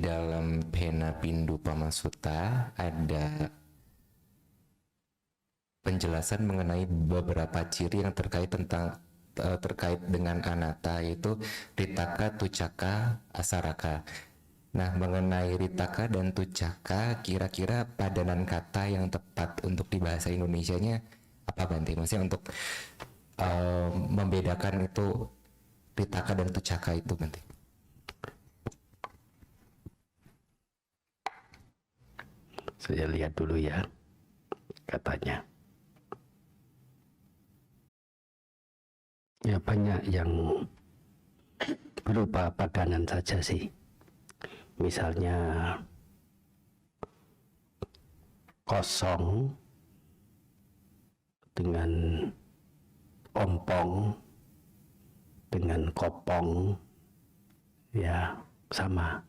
dalam Pena Pindu Pamasutta ada penjelasan mengenai beberapa ciri yang terkait dengan anatta, yaitu ritaka, tucaka, asaraka. Nah, mengenai ritaka dan tucaka, kira-kira padanan kata yang tepat untuk di bahasa Indonesianya apa, Bante? Maksudnya untuk membedakan itu ritaka dan tucaka itu, Bante. Saya lihat dulu ya katanya. Ya banyak yang berupa padanan saja sih. Misalnya kosong dengan ompong dengan kopong, ya sama.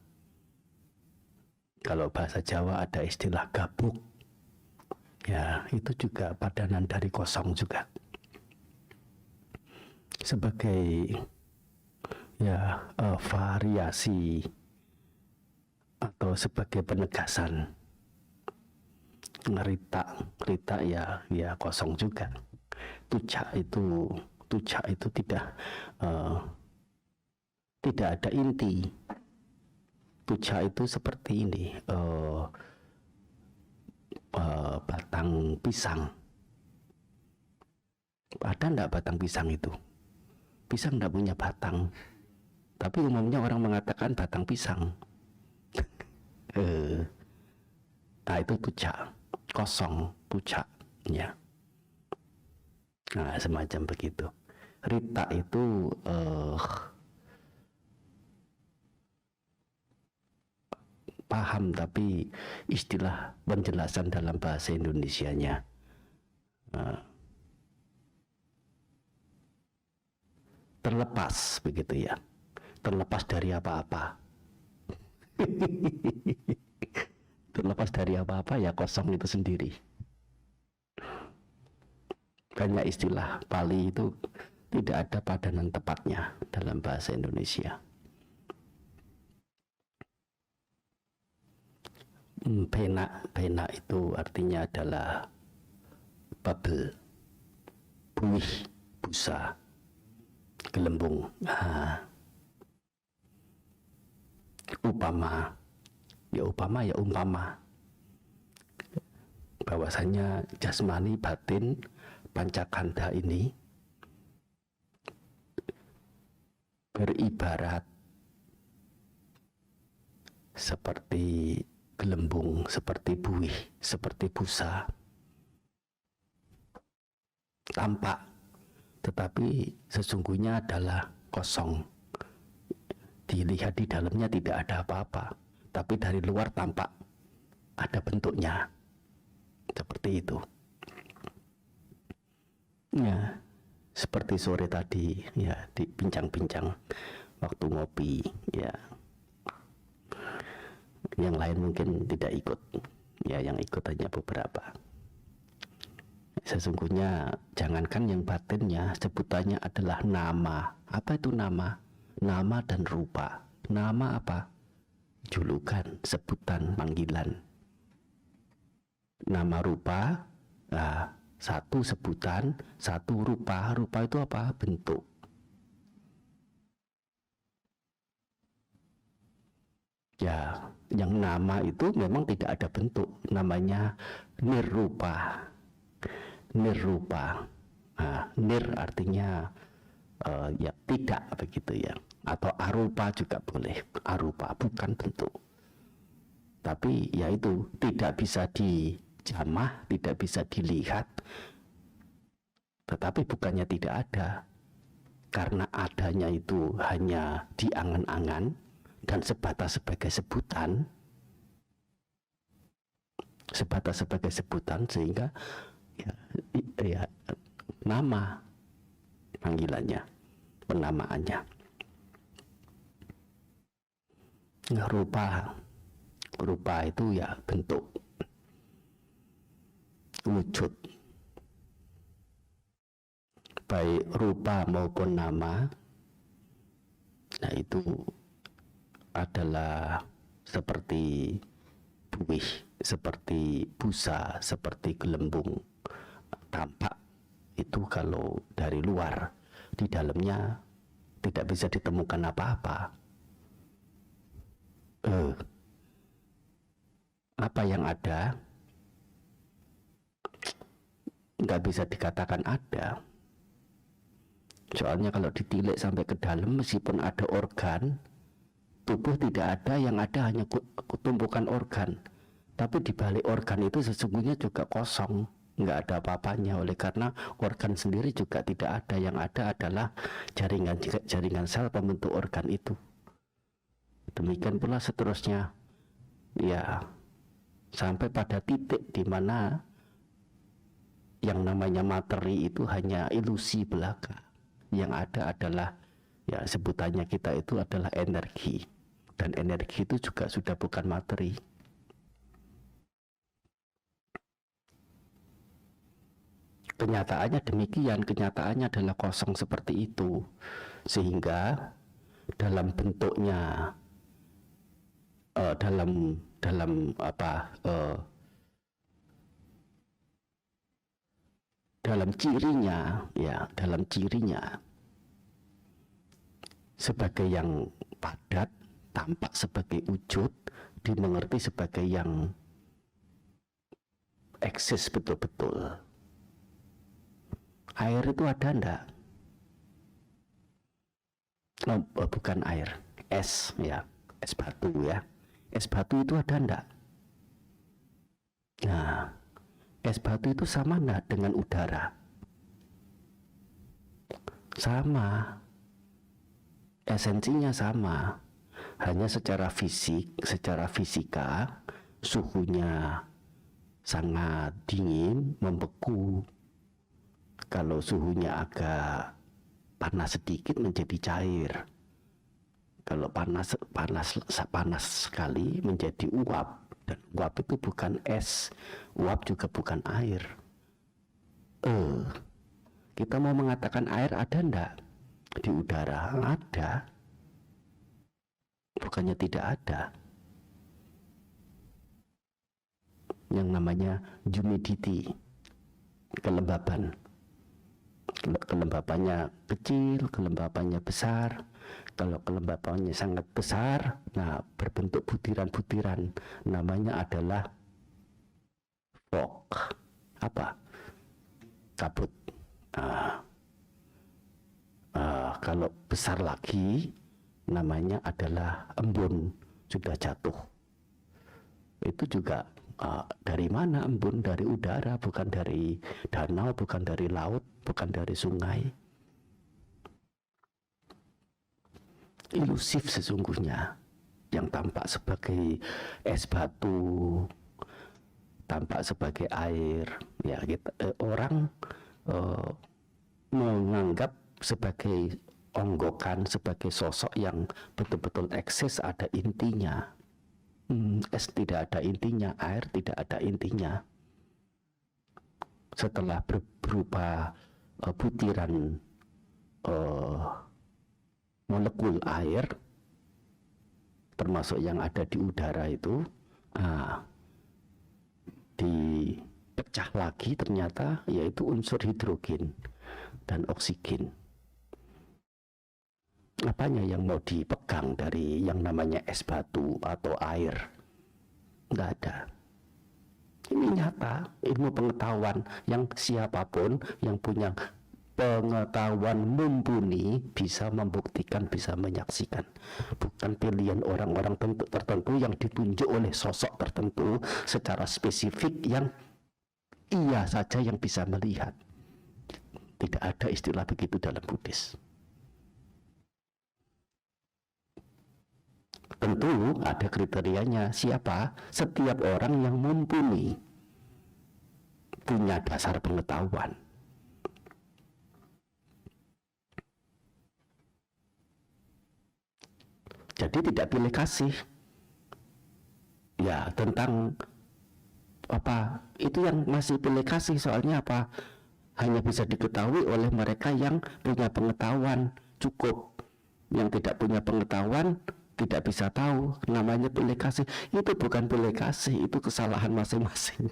Kalau bahasa Jawa ada istilah gabuk, ya itu juga padanan dari kosong juga. Sebagai ya variasi atau sebagai penegasan, rita ya kosong juga. Tucak itu tidak ada inti. Tucak itu seperti ini, batang pisang. Ada enggak batang pisang itu? Pisang enggak punya batang, tapi umumnya orang mengatakan batang pisang. Nah itu tucak, kosong, tucak, ya. Nah semacam begitu. Rita itu paham, tapi istilah penjelasan dalam bahasa Indonesianya terlepas begitu ya, terlepas dari apa-apa. Terlepas dari apa-apa ya kosong itu sendiri. Banyak istilah Pali itu tidak ada padanan tepatnya dalam bahasa Indonesia. Pena itu artinya adalah bubble, buih, busa, gelembung. Upama bahwasanya jasmani batin pancakanda ini beribarat seperti gelembung, seperti buih, seperti busa, tampak, tetapi sesungguhnya adalah kosong. Dilihat di dalamnya tidak ada apa-apa, tapi dari luar tampak ada bentuknya, seperti itu. Ya, seperti sore tadi ya, dibincang-bincang waktu ngopi ya. Yang lain mungkin tidak ikut, ya yang ikut hanya beberapa. Sesungguhnya jangankan yang batinnya, sebutannya adalah nama. Apa itu nama? Nama dan rupa. Nama apa? Julukan, sebutan, panggilan. Nama rupa, satu sebutan, satu rupa. Rupa itu apa? Bentuk. Ya, yang nama itu memang tidak ada bentuk. Namanya nirrupa. Nirrupa. Nir artinya ya tidak begitu ya. Atau arupa juga boleh. Arupa bukan bentuk. Tapi ya itu tidak bisa dijamah, tidak bisa dilihat. Tetapi bukannya tidak ada. Karena adanya itu hanya di angan-angan dan sebatas sebagai sebutan. Sebatas sebagai sebutan sehingga ya nama panggilannya, penamaannya. Rupa itu ya bentuk, wujud. Baik rupa maupun nama, nah itu adalah seperti buih, seperti busa, seperti gelembung. Tampak itu kalau dari luar, di dalamnya tidak bisa ditemukan apa-apa. Apa yang ada nggak bisa dikatakan ada. Soalnya kalau ditilik sampai ke dalam, meskipun ada organ, tubuh tidak ada, yang ada hanya tumpukan organ. Tapi di balik organ itu sesungguhnya juga kosong, nggak ada apa-apanya. Oleh karena organ sendiri juga tidak ada, yang ada adalah jaringan sel pembentuk organ itu. Demikian pula seterusnya, ya, sampai pada titik di mana yang namanya materi itu hanya ilusi belaka. Yang ada adalah, ya, sebutannya kita itu adalah energi, dan energi itu juga sudah bukan materi. Kenyataannya demikian, kenyataannya adalah kosong seperti itu, sehingga dalam bentuknya, dalam cirinya, ya, dalam cirinya sebagai yang padat, tampak sebagai wujud, dimengerti sebagai yang eksis betul-betul. Air itu ada enggak? Oh, bukan air, es, ya, es batu, ya. Es batu itu ada enggak? Nah, es batu itu sama enggak dengan udara? Sama. Esensinya sama. Hanya secara fisik, secara fisika, suhunya sangat dingin, membeku. Kalau suhunya agak panas sedikit menjadi cair. Kalau panas sekali menjadi uap. Dan uap itu bukan es, uap juga bukan air. Kita mau mengatakan air ada enggak di udara? Ada. Bukannya tidak ada. Yang namanya humidity, kelembaban. Kelembabannya kecil, kelembabannya besar. Kalau kelembabannya sangat besar, nah, berbentuk butiran-butiran, namanya adalah fog. Apa? Kabut. Kalau besar lagi, namanya adalah embun, sudah jatuh. Itu juga dari mana embun? Dari udara, bukan dari danau, bukan dari laut, bukan dari sungai. Ilusif sesungguhnya, yang tampak sebagai es batu, tampak sebagai air, ya, orang menganggap sebagai onggokan, sebagai sosok yang betul-betul eksis, ada intinya. Es tidak ada intinya, air tidak ada intinya. Setelah berupa butiran molekul air, termasuk yang ada di udara itu, dipecah lagi ternyata, yaitu unsur hidrogen dan oksigen. Apanya yang mau dipegang dari yang namanya es batu atau air? Nggak ada. Ini nyata, ilmu pengetahuan yang siapapun yang punya pengetahuan mumpuni bisa membuktikan, bisa menyaksikan. Bukan pilihan orang-orang tertentu yang ditunjuk oleh sosok tertentu secara spesifik yang ia saja yang bisa melihat. Tidak ada istilah begitu dalam Buddhis. Tentu ada kriterianya. Siapa? Setiap orang yang mumpuni, punya dasar pengetahuan. Jadi tidak pilih kasih. Ya, tentang apa? Itu yang masih pilih kasih, soalnya apa? Hanya bisa diketahui oleh mereka yang punya pengetahuan cukup. Yang tidak punya pengetahuan, tidak bisa tahu. Namanya pilih kasih, itu bukan pilih kasih, itu kesalahan masing-masing.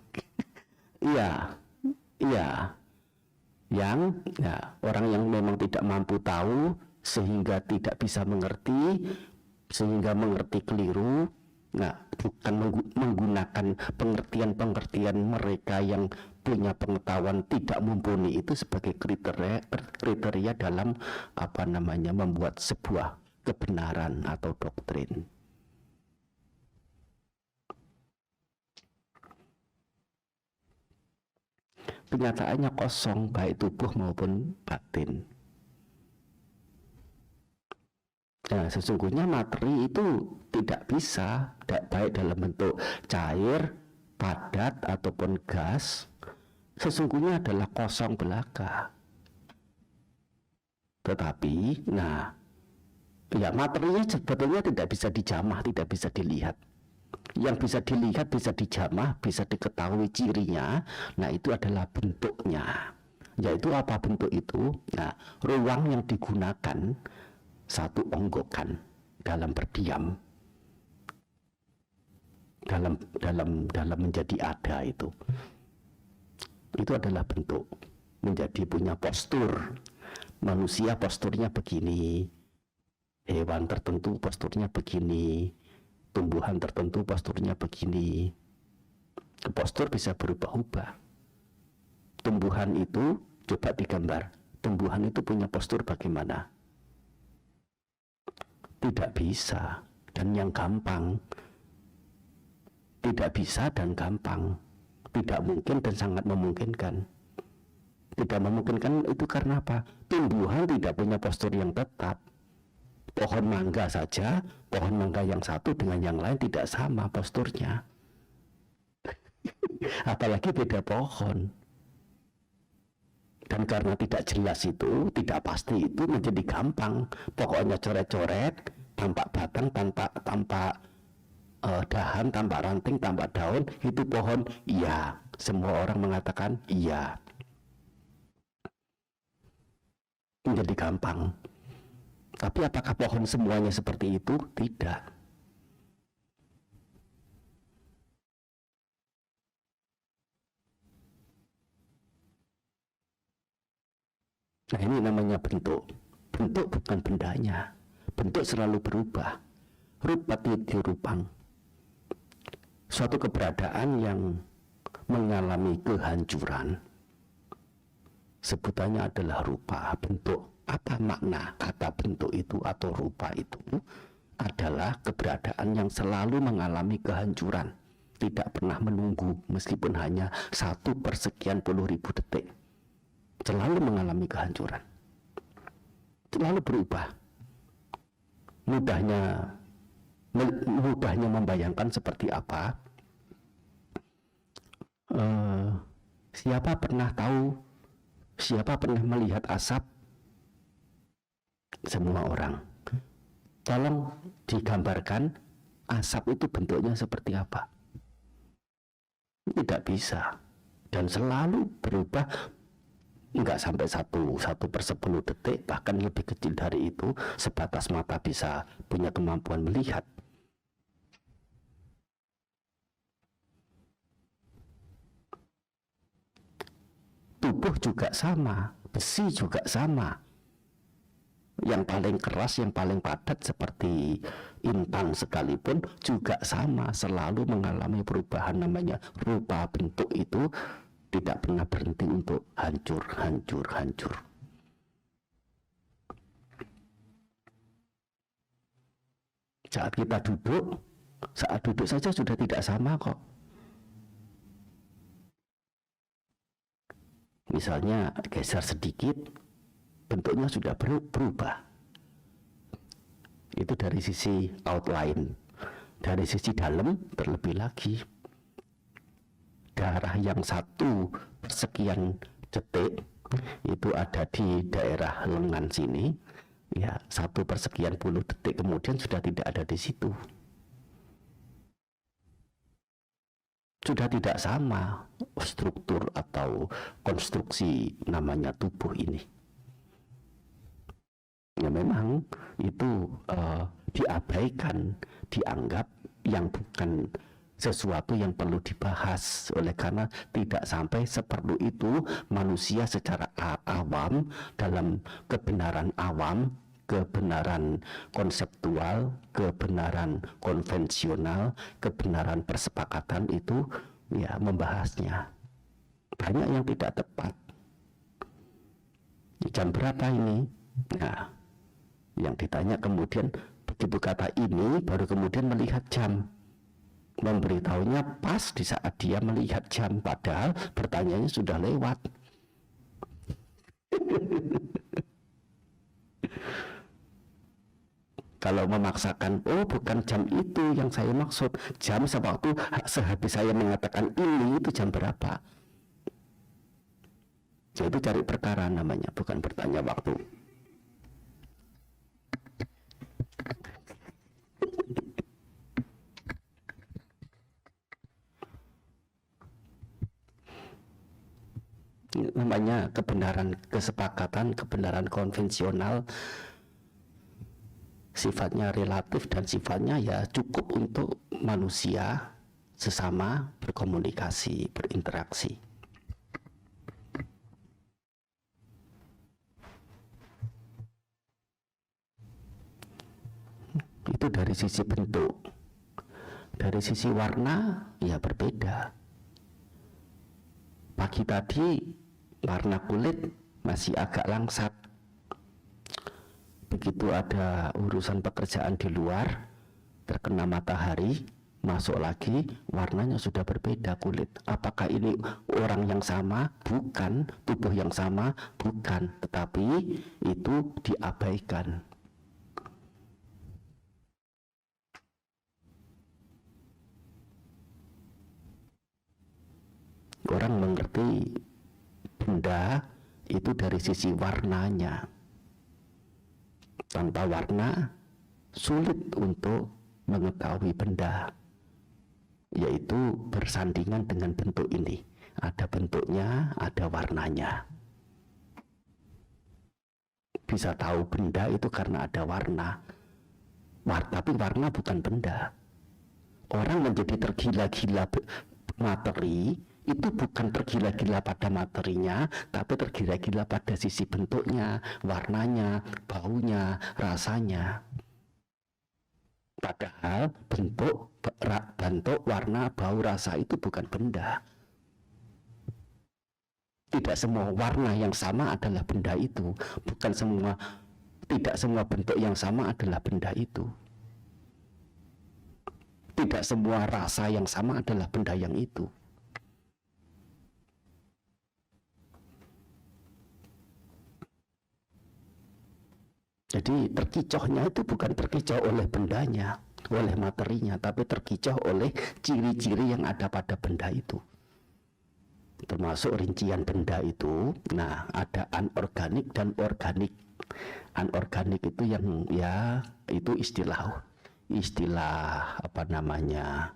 Iya, iya. Yang ya, orang yang memang tidak mampu tahu sehingga tidak bisa mengerti, sehingga mengerti keliru. Nah, bukan menggunakan pengertian-pengertian mereka yang punya pengetahuan tidak mumpuni itu sebagai kriteria dalam membuat sebuah kebenaran atau doktrin. Kenyataannya kosong, baik tubuh maupun batin. Nah, sesungguhnya materi itu tidak bisa, baik dalam bentuk cair, padat, ataupun gas, sesungguhnya adalah kosong belaka. Tetapi, ya materinya sebetulnya tidak bisa dijamah, tidak bisa dilihat. Yang bisa dilihat, bisa dijamah, bisa diketahui cirinya, nah itu adalah bentuknya. Yaitu apa bentuk itu? Nah, ruang yang digunakan satu onggokan dalam berdiam, dalam menjadi ada itu adalah bentuk, menjadi punya postur. Manusia posturnya begini, hewan tertentu posturnya begini, tumbuhan tertentu posturnya begini. Postur bisa berubah-ubah. Tumbuhan itu coba digambar, tumbuhan itu punya postur bagaimana? Tidak bisa, dan yang gampang. Tidak bisa dan gampang. Tidak mungkin dan sangat memungkinkan. Tidak memungkinkan itu karena apa? Tumbuhan tidak punya postur yang tetap. Pohon mangga saja, pohon mangga yang satu dengan yang lain tidak sama posturnya. Apalagi beda pohon. Dan karena tidak jelas itu, tidak pasti itu, menjadi gampang. Pokoknya coret-coret, tampak batang, tampak dahan, tampak ranting, tampak daun, itu pohon. Iya, semua orang mengatakan iya. Menjadi gampang. Tapi apakah pohon semuanya seperti itu? Tidak. Nah, ini namanya bentuk. Bentuk bukan bendanya. Bentuk selalu berubah. Rupati dirupang. Suatu keberadaan yang mengalami kehancuran, sebutannya adalah rupa, bentuk. Apa makna kata bentuk itu atau rupa itu? Adalah keberadaan yang selalu mengalami kehancuran, tidak pernah menunggu meskipun hanya 1/sekian puluh ribu detik. Selalu mengalami kehancuran, selalu berubah. Mudahnya membayangkan seperti apa? Siapa pernah tahu? Siapa pernah melihat asap? Semua orang. Tolong digambarkan asap itu bentuknya seperti apa? Tidak bisa, dan selalu berubah. Enggak sampai 1/10 detik, bahkan lebih kecil dari itu, sebatas mata bisa punya kemampuan melihat. Tubuh juga sama, besi juga sama. Yang paling keras, yang paling padat seperti intan sekalipun juga sama, selalu mengalami perubahan. Namanya rupa bentuk itu tidak pernah berhenti untuk hancur. Saat kita duduk, saat duduk saja sudah tidak sama kok. Misalnya geser sedikit, bentuknya sudah berubah. Itu dari sisi outline. Dari sisi dalam terlebih lagi. Darah yang 1/sekian detik itu ada di daerah lengan sini, ya 1/sekian puluh detik kemudian sudah tidak ada di situ. Sudah tidak sama struktur atau konstruksi namanya tubuh ini. Ya memang itu diabaikan, dianggap yang bukan sesuatu yang perlu dibahas. Oleh karena tidak sampai seperlu itu manusia secara awam, dalam kebenaran awam, kebenaran konseptual, kebenaran konvensional, kebenaran persepakatan itu ya membahasnya. Banyak yang tidak tepat. Jam berapa ini? Nah, yang ditanya kemudian begitu kata ini baru kemudian melihat jam, memberitahunya pas di saat dia melihat jam, padahal pertanyaannya sudah lewat. Kalau memaksakan, oh bukan jam itu yang saya maksud, jam sewaktu sehabis saya mengatakan ini itu jam berapa. Itu cari perkara namanya, bukan bertanya waktu. Namanya kebenaran kesepakatan, kebenaran konvensional, sifatnya relatif dan sifatnya ya cukup untuk manusia sesama berkomunikasi, berinteraksi. Itu dari sisi bentuk. Dari sisi warna ya berbeda. Pagi tadi warna kulit masih agak langsat. Begitu ada urusan pekerjaan di luar, terkena matahari, masuk lagi, warnanya sudah berbeda kulit. Apakah ini orang yang sama? Bukan. Tubuh yang sama? Bukan. Tetapi itu diabaikan. Orang mengerti benda itu dari sisi warnanya. Tanpa warna sulit untuk mengetahui benda, yaitu bersandingan dengan bentuk ini. Ada bentuknya, ada warnanya. Bisa tahu benda itu karena ada warna. Tapi warna bukan benda. Orang menjadi tergila-gila materi itu bukan tergila-gila pada materinya, tapi tergila-gila pada sisi bentuknya, warnanya, baunya, rasanya. Padahal bentuk, warna, bau, rasa itu bukan benda. Tidak semua warna yang sama adalah benda itu. Tidak semua bentuk yang sama adalah benda itu. Tidak semua rasa yang sama adalah benda yang itu. Jadi terkecohnya itu bukan terkecoh oleh bendanya, oleh materinya, tapi terkecoh oleh ciri-ciri yang ada pada benda itu. Termasuk rincian benda itu, nah ada anorganik dan organik. Anorganik itu yang ya itu istilah apa namanya,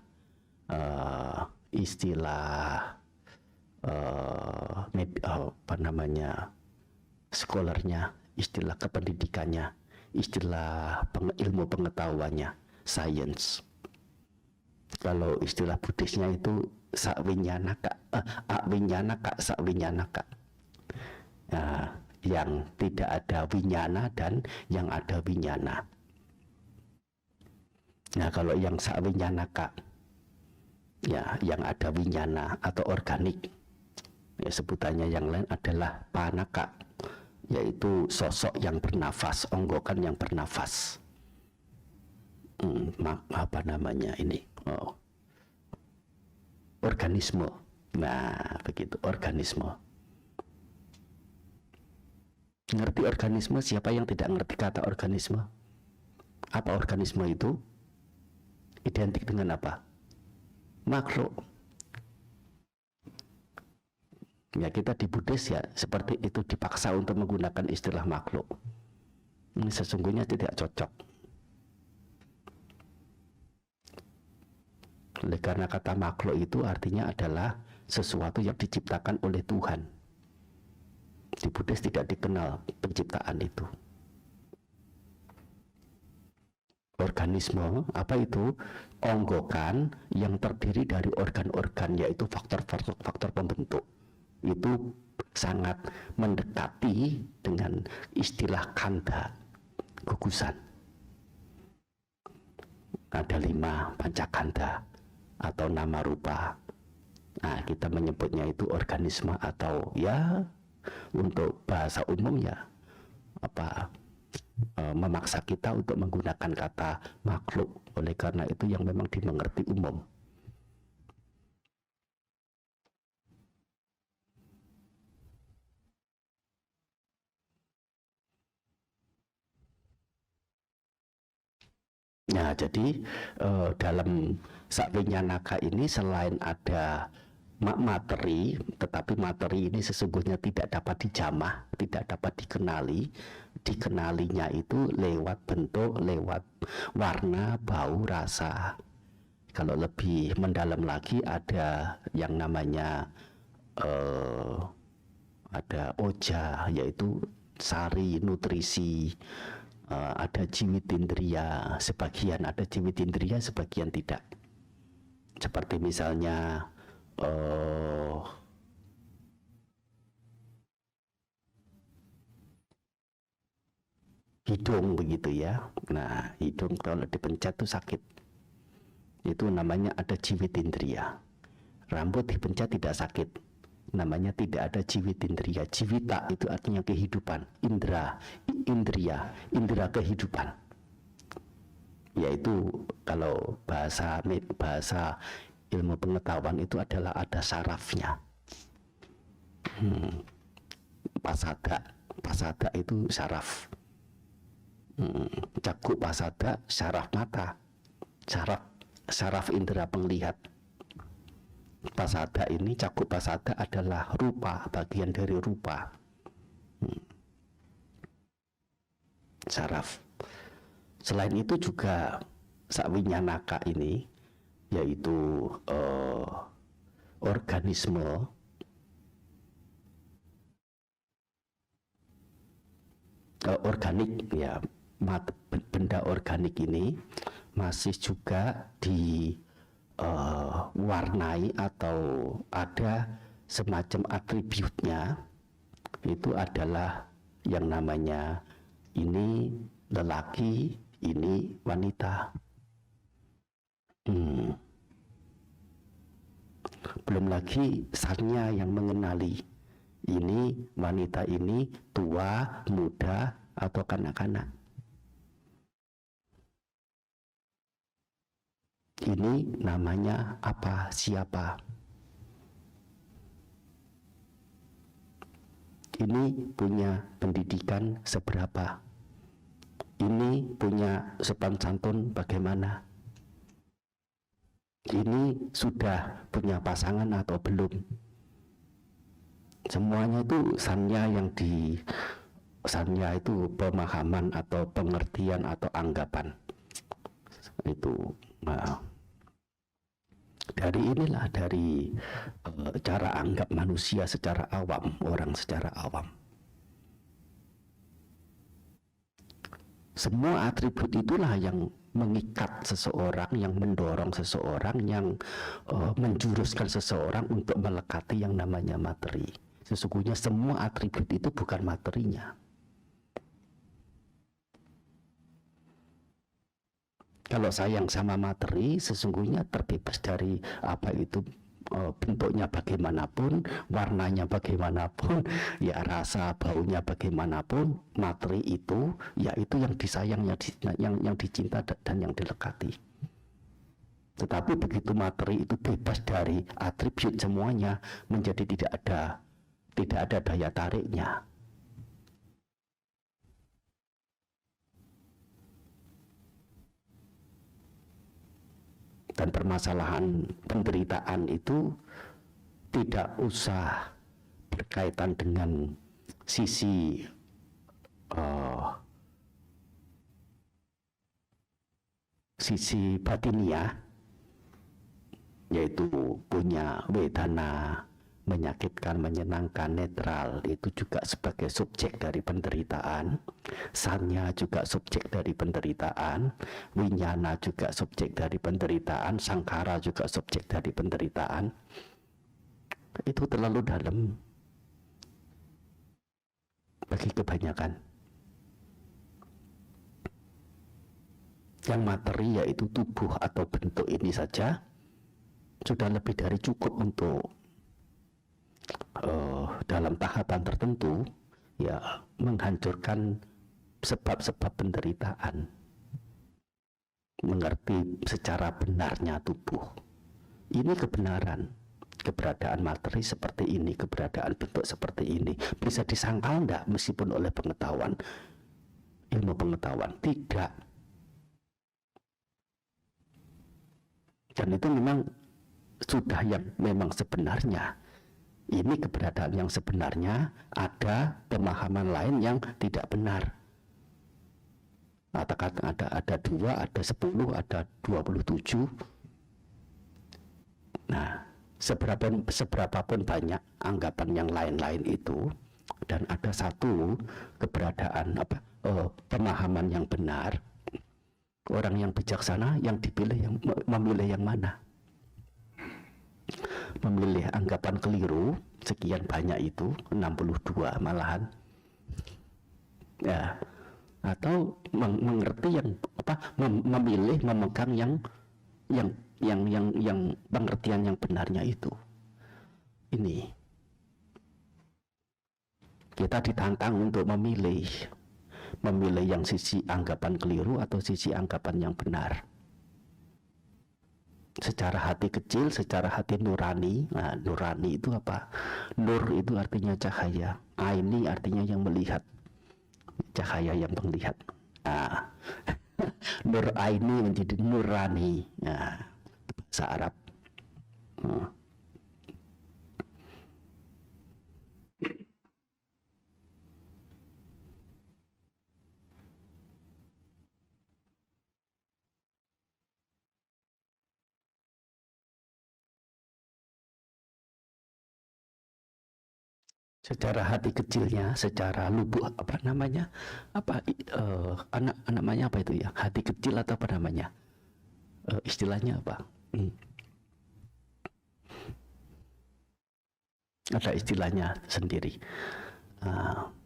scholarnya, istilah kependidikannya, istilah ilmu pengetahuannya, science. Kalau istilah Buddhisnya itu sakvinyanaka, sakvinyanaka. Nah, yang tidak ada winyana dan yang ada winyana. Nah, kalau yang sakvinyanaka, ya yang ada winyana atau organik, ya sebutannya yang lain adalah panaka, yaitu sosok yang bernafas, onggokan yang bernafas. Apa namanya ini? Organisme. Nah, begitu, organisme. Ngerti organisme? Siapa yang tidak ngerti kata organisme? Apa organisme itu? Identik dengan apa? Makhluk. Ya, kita di Buddhis ya seperti itu, dipaksa untuk menggunakan istilah makhluk. Ini sesungguhnya tidak cocok. Oleh karena kata makhluk itu artinya adalah sesuatu yang diciptakan oleh Tuhan. Di Buddhis tidak dikenal penciptaan itu. organisme, apa itu? Onggokan yang terdiri dari organ-organ, yaitu faktor-faktor pembentuk. Itu sangat mendekati dengan istilah kanda, gugusan. Ada 5 pancakanda atau nama rupa. Nah, kita menyebutnya itu organisme, atau ya untuk bahasa umum ya memaksa kita untuk menggunakan kata makhluk, oleh karena itu yang memang dimengerti umum. Nah, jadi dalam Sakwinyanaka ini selain ada materi, tetapi materi ini sesungguhnya tidak dapat dijamah, tidak dapat dikenali. Dikenalinya itu lewat bentuk, lewat warna, bau, rasa. Kalau lebih mendalam lagi ada yang namanya ada oja, yaitu sari, nutrisi. Ada jiwitindriya, sebagian ada jiwitindriya, sebagian tidak. Seperti misalnya hidung begitu ya. Nah, hidung kalau dipencet tuh sakit. Itu namanya ada jiwitindriya. Rambut dipencet tidak sakit. Namanya tidak ada jiwitindriya. Jiwita itu artinya kehidupan. Indra, indra kehidupan. Yaitu kalau bahasa ilmu pengetahuan itu adalah ada sarafnya. Pasada itu saraf. Caku pasada, saraf mata, saraf indera penglihat. Pasada ini, caku pasada adalah rupa, bagian dari rupa. Saraf. Selain itu juga Sakwinyanaka ini, yaitu organisme organik ya, benda organik ini masih juga diwarnai atau ada semacam atributnya. Itu adalah yang namanya ini lelaki, ini wanita. Belum lagi sanya yang mengenali ini wanita ini tua, muda, atau kanak-kanak. Ini namanya apa, siapa. Ini punya pendidikan seberapa. Ini punya sopan santun bagaimana. Ini sudah punya pasangan atau belum. Semuanya itu sanya itu pemahaman atau pengertian atau anggapan. Itu dari cara anggap manusia secara awam, orang secara awam. Semua atribut itulah yang mengikat seseorang, yang mendorong seseorang, yang menjuruskan seseorang untuk melekati yang namanya materi. Sesungguhnya semua atribut itu bukan materinya. Kalau sayang sama materi, sesungguhnya terbebas dari apa itu bentuknya bagaimanapun, warnanya bagaimanapun, ya rasa baunya bagaimanapun, materi itu, ya itu yang disayang, yang dicinta dan yang dilekati. Tetapi begitu materi itu bebas dari atribut semuanya, menjadi tidak ada daya tariknya. Dan permasalahan penderitaan itu tidak usah berkaitan dengan sisi batiniah, yaitu punya wedana, menyakitkan, menyenangkan, netral, itu juga sebagai subjek dari penderitaan. Sanya juga subjek dari penderitaan, winyana juga subjek dari penderitaan, sangkara juga subjek dari penderitaan. Itu terlalu dalam bagi kebanyakan. Yang materi yaitu tubuh atau bentuk ini saja sudah lebih dari cukup untuk dalam tahapan tertentu ya menghancurkan sebab-sebab penderitaan, mengerti secara benarnya tubuh. Ini kebenaran, keberadaan materi seperti ini, keberadaan bentuk seperti ini bisa disangkal enggak meskipun oleh pengetahuan, ilmu pengetahuan? Tidak. Dan itu memang sudah yang memang sebenarnya. Ini keberadaan yang sebenarnya, ada pemahaman lain yang tidak benar. Ada 2, ada 10, ada 27. Nah, seberapapun banyak anggapan yang lain-lain itu, dan ada satu keberadaan pemahaman yang benar, orang yang bijaksana yang dipilih, yang memilih yang mana? Memilih anggapan keliru sekian banyak itu, 62 malahan, ya, atau mengerti yang memilih memegang yang pengertian yang benarnya itu. Ini kita ditantang untuk memilih yang sisi anggapan keliru atau sisi anggapan yang benar. Secara hati kecil, secara hati nurani. Nah, nurani itu apa? Nur itu artinya cahaya, aini artinya yang melihat, cahaya yang melihat. Nah, nur aini menjadi nurani. Nah, bahasa Arab. Secara hati kecilnya, secara lubuk namanya itu ya, hati kecil atau apa namanya, istilahnya apa? Ada istilahnya sendiri.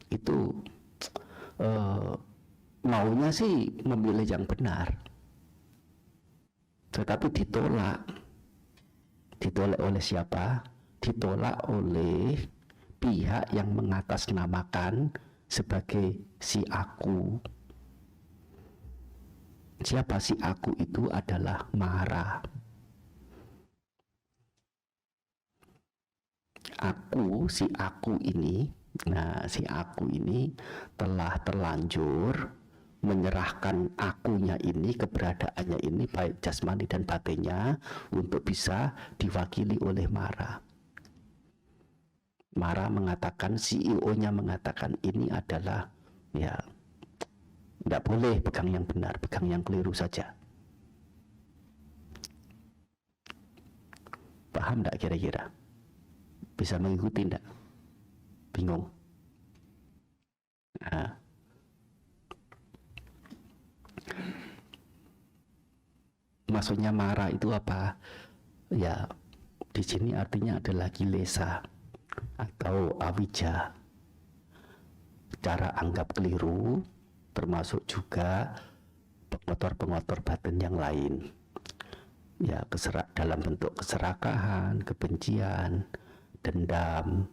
Itu maunya sih memilih yang benar, tetapi ditolak oleh siapa? Ditolak oleh pihak yang mengatasnamakan sebagai si aku. Siapa si aku itu? Adalah Mara. Si aku ini telah terlanjur menyerahkan akunya ini, keberadaannya ini, baik jasmani dan batinnya, untuk bisa diwakili oleh Mara. Mara mengatakan, CEO-nya mengatakan, ini adalah, ya, tidak boleh pegang yang benar, pegang yang keliru saja. Paham tidak kira-kira? Bisa mengikuti tidak? Bingung? Nah, maksudnya Mara itu apa? Ya, di sini artinya adalah kilesa atau awija, cara anggap keliru, termasuk juga pengotor-pengotor batin yang lain, ya, dalam bentuk keserakahan, kebencian, dendam,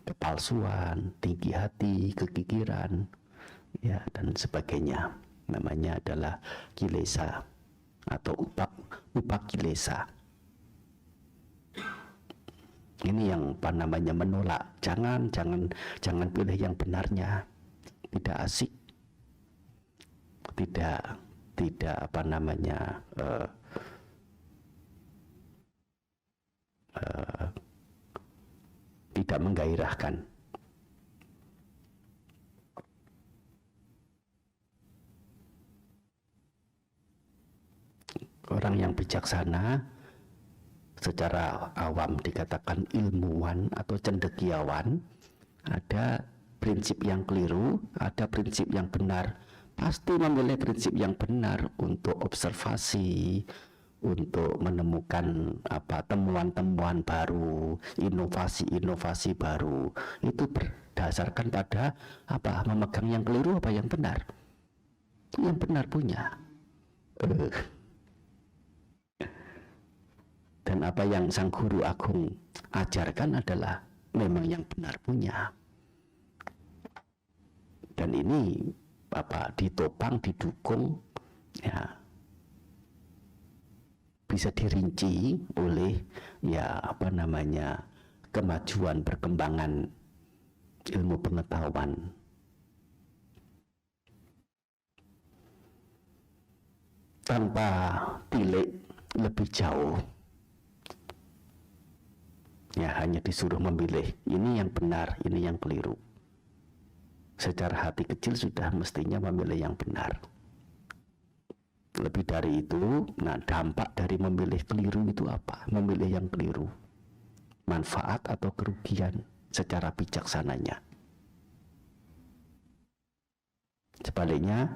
kepalsuan, tinggi hati, kekikiran, ya, dan sebagainya. Namanya adalah kilesa atau upak kilesa. Ini yang menolak. Jangan pilih yang benarnya. Tidak asik. Tidak tidak menggairahkan. Orang yang bijaksana secara awam dikatakan ilmuwan atau cendekiawan, ada prinsip yang keliru, ada prinsip yang benar. Pasti memilih prinsip yang benar untuk observasi, untuk menemukan temuan-temuan baru, inovasi-inovasi baru. Itu berdasarkan pada memegang yang keliru apa yang benar. Yang benar punya. Dan apa yang sang guru agung ajarkan adalah memang yang benar punya. Dan ini ditopang, didukung, ya, bisa dirinci oleh kemajuan perkembangan ilmu pengetahuan. Tanpa tilik lebih jauh, ya hanya disuruh memilih ini yang benar, ini yang keliru. Secara hati kecil sudah mestinya memilih yang benar. Lebih dari itu, dampak dari memilih keliru itu apa? Memilih yang keliru, manfaat atau kerugian secara bijaksananya. Sebaliknya,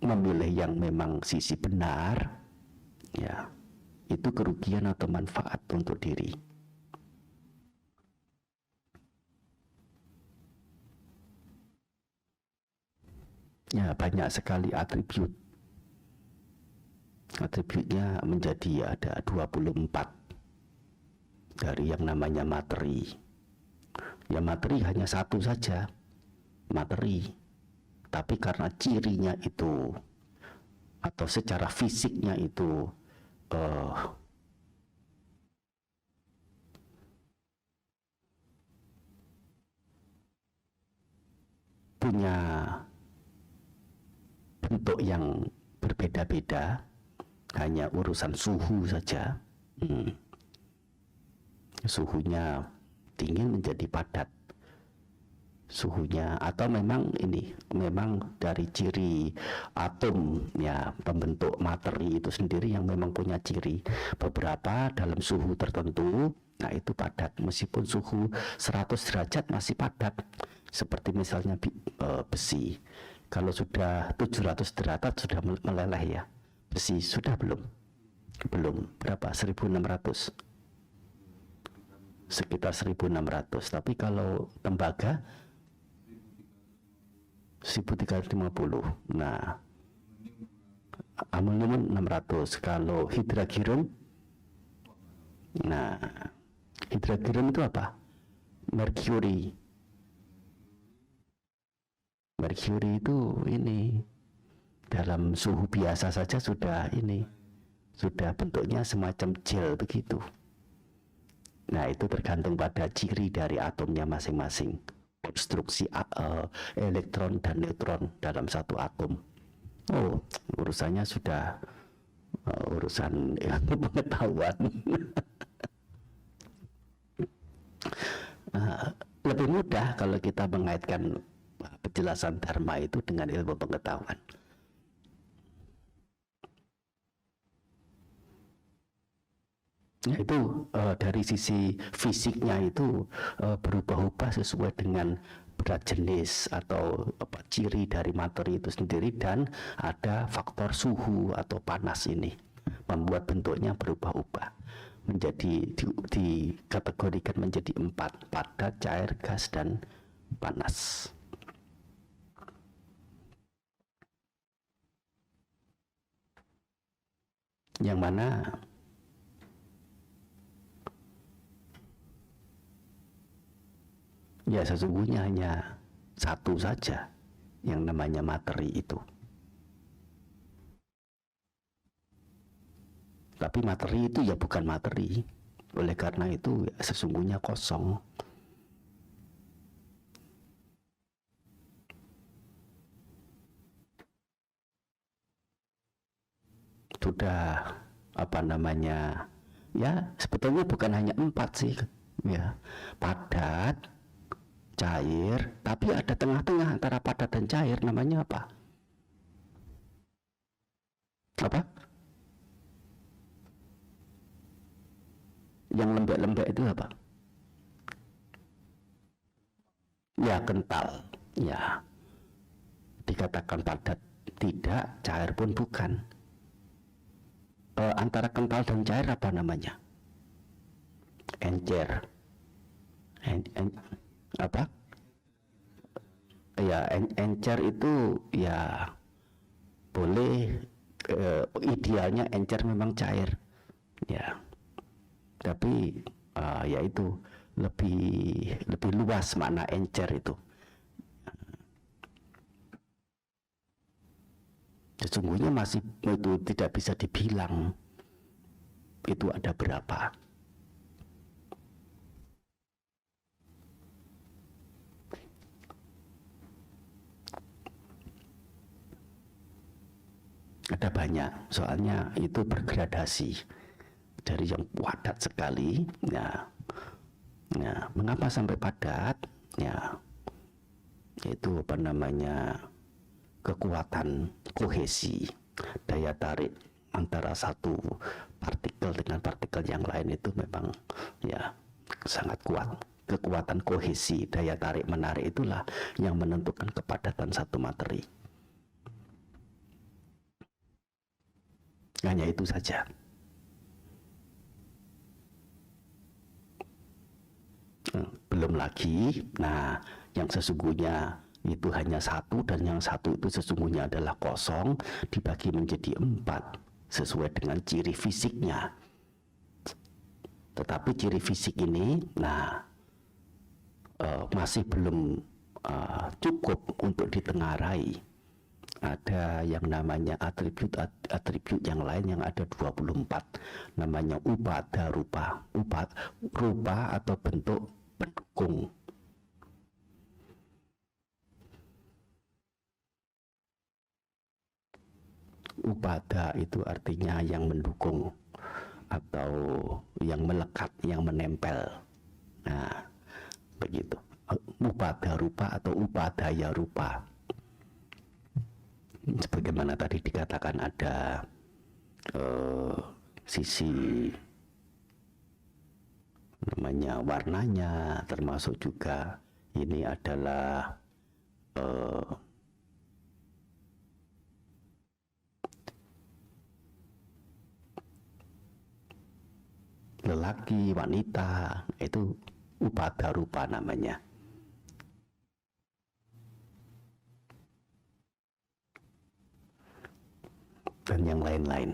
memilih yang memang sisi benar, ya, itu kerugian atau manfaat untuk diri. Ya, banyak sekali atributnya menjadi ada 24 dari yang namanya materi. Ya, materi hanya satu saja, materi. Tapi karena cirinya itu atau secara fisiknya itu punya bentuk yang berbeda-beda, hanya urusan suhu saja. Suhunya dingin menjadi padat, suhunya, atau memang dari ciri atom, ya, pembentuk materi itu sendiri yang memang punya ciri. Beberapa dalam suhu tertentu, nah itu padat, meskipun suhu 100 derajat masih padat. Seperti misalnya besi, kalau sudah 700 derajat sudah meleleh, ya. Besi sudah belum? Berapa? 1600, sekitar 1600. Tapi kalau tembaga 1350. Nah, aluminium 600. Kalau hidragium, nah, hidragium itu apa? Merkuri itu dalam suhu biasa saja sudah bentuknya semacam gel begitu. Nah, itu tergantung pada ciri dari atomnya masing-masing, konstruksi elektron dan neutron dalam satu atom. Urusannya sudah urusan ilmu pengetahuan. Lebih mudah kalau kita mengaitkan penjelasan dharma itu dengan ilmu pengetahuan. Itu dari sisi fisiknya itu berubah-ubah sesuai dengan berat jenis atau ciri dari materi itu sendiri, dan ada faktor suhu atau panas ini membuat bentuknya berubah-ubah menjadi dikategorikan menjadi 4: padat, cair, gas, dan panas. Yang mana ya sesungguhnya hanya satu saja yang namanya materi itu. Tapi materi itu ya bukan materi. Oleh karena itu ya sesungguhnya kosong. Sudah ya sebetulnya bukan hanya 4 sih, ya, padat, cair, tapi ada tengah-tengah antara padat dan cair, namanya apa? Yang lembek-lembek itu apa? Ya kental. Ya, dikatakan padat tidak, cair pun bukan. Antara kental dan cair apa namanya? Encer. Apa? Ya, encer itu ya boleh, idealnya encer memang cair. Ya. Tapi ya itu lebih luas makna encer itu. Sesungguhnya masih itu tidak bisa dibilang itu ada berapa. Ada banyak, soalnya itu bergradasi dari yang padat sekali. Ya, mengapa sampai padat? Ya, itu apa namanya, kekuatan kohesi, daya tarik antara satu partikel dengan partikel yang lain itu memang ya sangat kuat. Kekuatan kohesi, daya tarik menarik itulah yang menentukan kepadatan satu materi. Hanya itu saja. Belum lagi, nah yang sesungguhnya itu hanya satu, dan yang satu itu sesungguhnya adalah kosong, dibagi menjadi 4 sesuai dengan ciri fisiknya. Tetapi ciri fisik ini, nah masih belum cukup untuk ditengarai. Ada yang namanya atribut yang lain yang ada 24, namanya upada rupa. Rupa atau bentuk pendukung. Upada itu artinya yang mendukung atau yang melekat, yang menempel. Nah, begitu. Upada rupa atau upadaya rupa. Sebagaimana tadi dikatakan ada sisi namanya warnanya, termasuk juga ini adalah lelaki, wanita, itu upada rupa namanya. Dan yang lain-lain.